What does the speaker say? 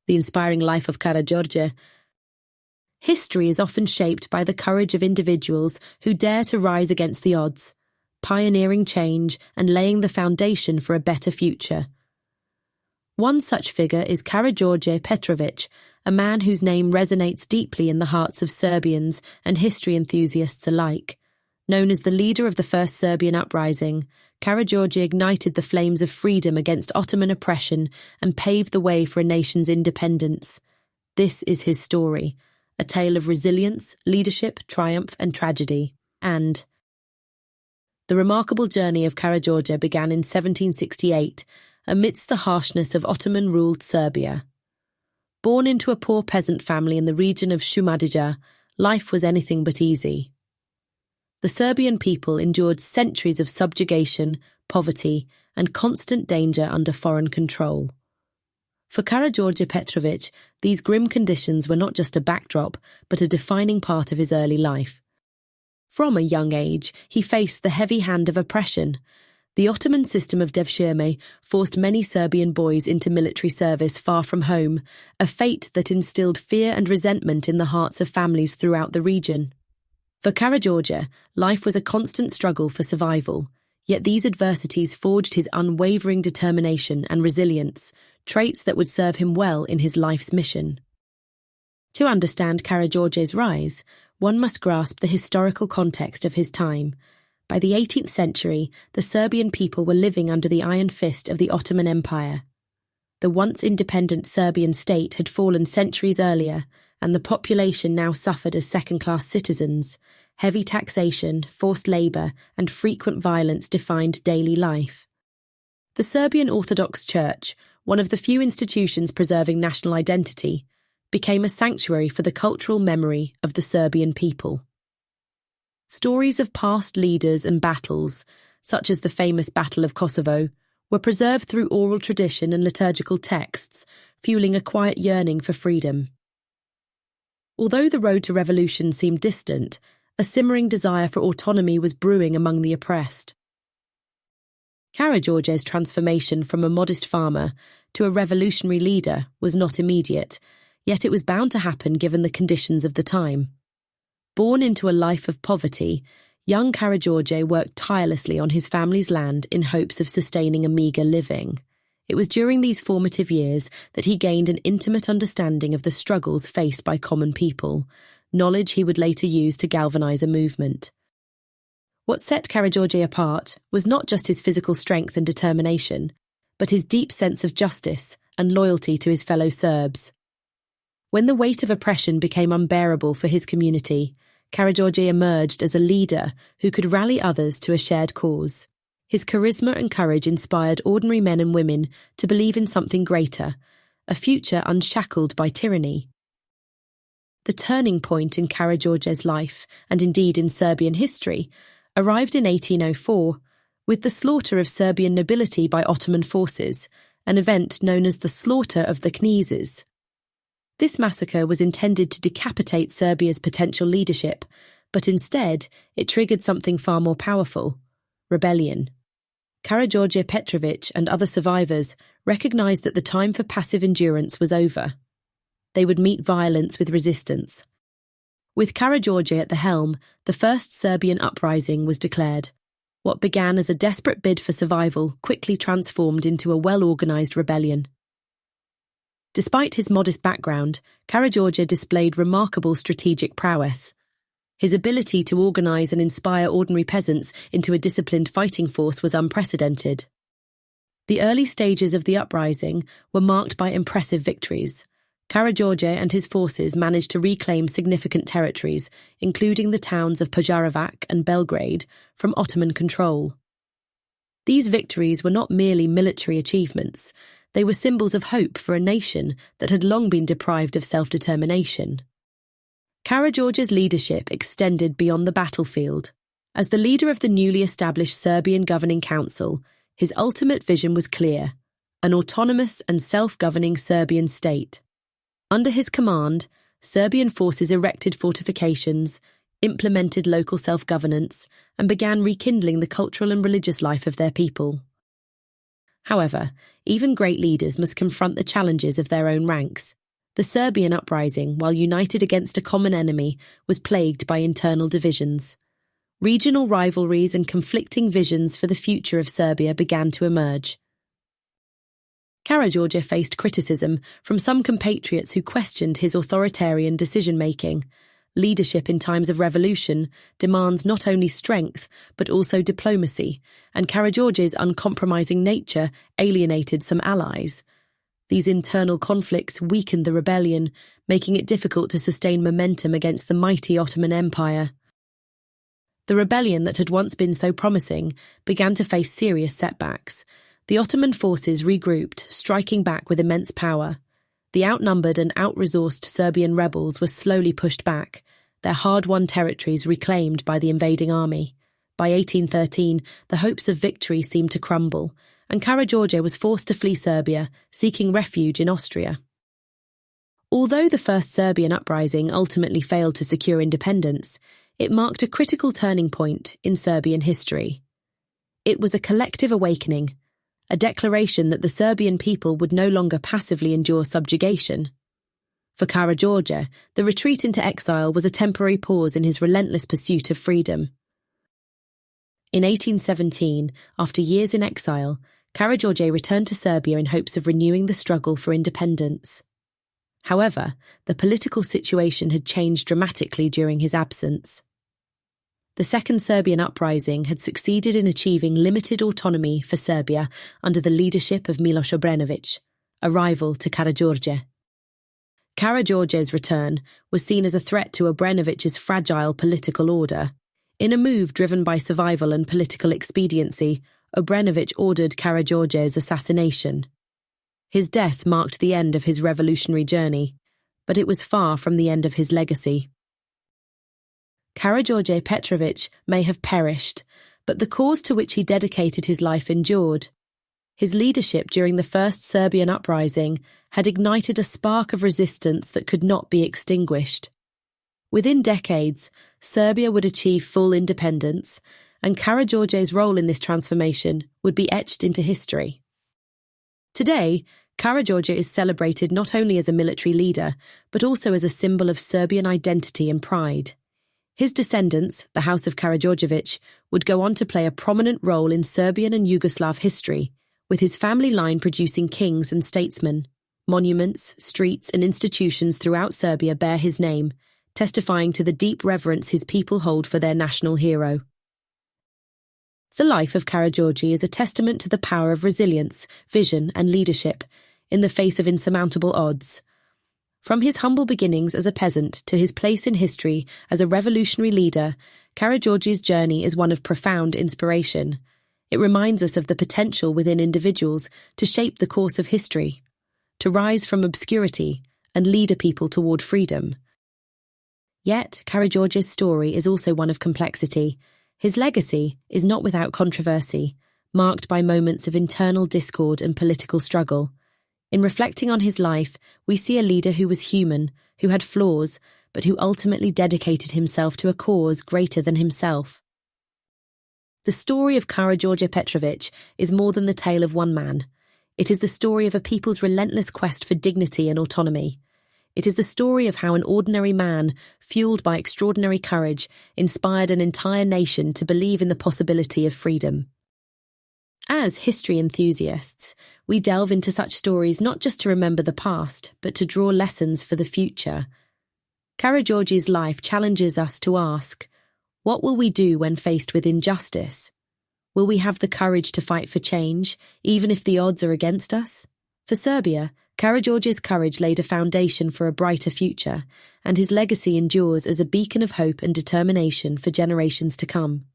The inspiring life of Karađorđe. History is often shaped by the courage of individuals who dare to rise against the odds, pioneering change and laying the foundation for a better future. One such figure is Karađorđe Petrović, a man whose name resonates deeply in the hearts of Serbians and history enthusiasts alike. Known as the leader of the first Serbian uprising, Karađorđe ignited the flames of freedom against Ottoman oppression and paved the way for a nation's independence. This is his story, a tale of resilience, leadership, triumph, and tragedy. And the remarkable journey of Karađorđe began in 1768, amidst the harshness of Ottoman-ruled Serbia. Born into a poor peasant family in the region of Šumadija, life was anything but easy. The Serbian people endured centuries of subjugation, poverty, and constant danger under foreign control. For Karađorđe Petrović, these grim conditions were not just a backdrop, but a defining part of his early life. From a young age, he faced the heavy hand of oppression. The Ottoman system of devshirme forced many Serbian boys into military service far from home, a fate that instilled fear and resentment in the hearts of families throughout the region. For Karađorđe, life was a constant struggle for survival, yet these adversities forged his unwavering determination and resilience, traits that would serve him well in his life's mission. To understand Karađorđe's rise, one must grasp the historical context of his time. By the 18th century, the Serbian people were living under the iron fist of the Ottoman Empire. The once independent Serbian state had fallen centuries earlier, and the population now suffered as second-class citizens. Heavy taxation, forced labour, and frequent violence defined daily life. The Serbian Orthodox Church, one of the few institutions preserving national identity, became a sanctuary for the cultural memory of the Serbian people. Stories of past leaders and battles, such as the famous Battle of Kosovo, were preserved through oral tradition and liturgical texts, fueling a quiet yearning for freedom. Although the road to revolution seemed distant, a simmering desire for autonomy was brewing among the oppressed. Karađorđe's transformation from a modest farmer to a revolutionary leader was not immediate, yet it was bound to happen given the conditions of the time. Born into a life of poverty, young Karađorđe worked tirelessly on his family's land in hopes of sustaining a meagre living. It was during these formative years that he gained an intimate understanding of the struggles faced by common people, knowledge he would later use to galvanize a movement. What set Karađorđe apart was not just his physical strength and determination, but his deep sense of justice and loyalty to his fellow Serbs. When the weight of oppression became unbearable for his community, Karađorđe emerged as a leader who could rally others to a shared cause. His charisma and courage inspired ordinary men and women to believe in something greater, a future unshackled by tyranny. The turning point in Karađorđe's life, and indeed in Serbian history, arrived in 1804, with the slaughter of Serbian nobility by Ottoman forces, an event known as the Slaughter of the Kneses. This massacre was intended to decapitate Serbia's potential leadership, but instead it triggered something far more powerful: rebellion. Karađorđe Petrović and other survivors recognized that the time for passive endurance was over. They would meet violence with resistance. With Karađorđe at the helm, the first Serbian uprising was declared. What began as a desperate bid for survival quickly transformed into a well-organized rebellion. Despite his modest background, Karađorđe displayed remarkable strategic prowess. His ability to organize and inspire ordinary peasants into a disciplined fighting force was unprecedented. The early stages of the uprising were marked by impressive victories. Karađorđe and his forces managed to reclaim significant territories, including the towns of Požarevac and Belgrade, from Ottoman control. These victories were not merely military achievements. They were symbols of hope for a nation that had long been deprived of self-determination. Karađorđe's leadership extended beyond the battlefield. As the leader of the newly established Serbian Governing Council, his ultimate vision was clear: an autonomous and self-governing Serbian state. Under his command, Serbian forces erected fortifications, implemented local self-governance, and began rekindling the cultural and religious life of their people. However, even great leaders must confront the challenges of their own ranks. The Serbian uprising, while united against a common enemy, was plagued by internal divisions. Regional rivalries and conflicting visions for the future of Serbia began to emerge. Karađorđe faced criticism from some compatriots who questioned his authoritarian decision-making. Leadership in times of revolution demands not only strength but also diplomacy, and Karađorđe's uncompromising nature alienated some allies. These internal conflicts weakened the rebellion, making it difficult to sustain momentum against the mighty Ottoman Empire. The rebellion that had once been so promising began to face serious setbacks. The Ottoman forces regrouped, striking back with immense power. The outnumbered and out-resourced Serbian rebels were slowly pushed back, their hard-won territories reclaimed by the invading army. By 1813, the hopes of victory seemed to crumble, and Karađorđe was forced to flee Serbia, seeking refuge in Austria. Although the First Serbian uprising ultimately failed to secure independence, it marked a critical turning point in Serbian history. It was a collective awakening, a declaration that the Serbian people would no longer passively endure subjugation. For Karađorđe, the retreat into exile was a temporary pause in his relentless pursuit of freedom. In 1817, after years in exile, Karađorđe returned to Serbia in hopes of renewing the struggle for independence. However, the political situation had changed dramatically during his absence. The Second Serbian Uprising had succeeded in achieving limited autonomy for Serbia under the leadership of Miloš Obrenović, a rival to Karađorđe. Karađorđe's return was seen as a threat to Obrenović's fragile political order. In a move driven by survival and political expediency, Obrenović ordered Karađorđe's assassination. His death marked the end of his revolutionary journey, but it was far from the end of his legacy. Karađorđe Petrović may have perished, but the cause to which he dedicated his life endured. His leadership during the First Serbian Uprising had ignited a spark of resistance that could not be extinguished. Within decades, Serbia would achieve full independence, and Karađorđe's role in this transformation would be etched into history. Today, Karađorđe is celebrated not only as a military leader, but also as a symbol of Serbian identity and pride. His descendants, the House of Karađorđević, would go on to play a prominent role in Serbian and Yugoslav history, with his family line producing kings and statesmen. Monuments, streets, and institutions throughout Serbia bear his name, testifying to the deep reverence his people hold for their national hero. The life of Karađorđe is a testament to the power of resilience, vision, and leadership in the face of insurmountable odds. From his humble beginnings as a peasant to his place in history as a revolutionary leader, Karađorđe's journey is one of profound inspiration. It reminds us of the potential within individuals to shape the course of history, to rise from obscurity and lead a people toward freedom. Yet, Karađorđe's story is also one of complexity. His legacy is not without controversy, marked by moments of internal discord and political struggle. In reflecting on his life, we see a leader who was human, who had flaws, but who ultimately dedicated himself to a cause greater than himself. The story of Karađorđe Petrović is more than the tale of one man. It is the story of a people's relentless quest for dignity and autonomy. It is the story of how an ordinary man, fueled by extraordinary courage, inspired an entire nation to believe in the possibility of freedom. As history enthusiasts, we delve into such stories not just to remember the past, but to draw lessons for the future. Karađorđe's life challenges us to ask, what will we do when faced with injustice? Will we have the courage to fight for change, even if the odds are against us? For Serbia, Karađorđe's courage laid a foundation for a brighter future, and his legacy endures as a beacon of hope and determination for generations to come.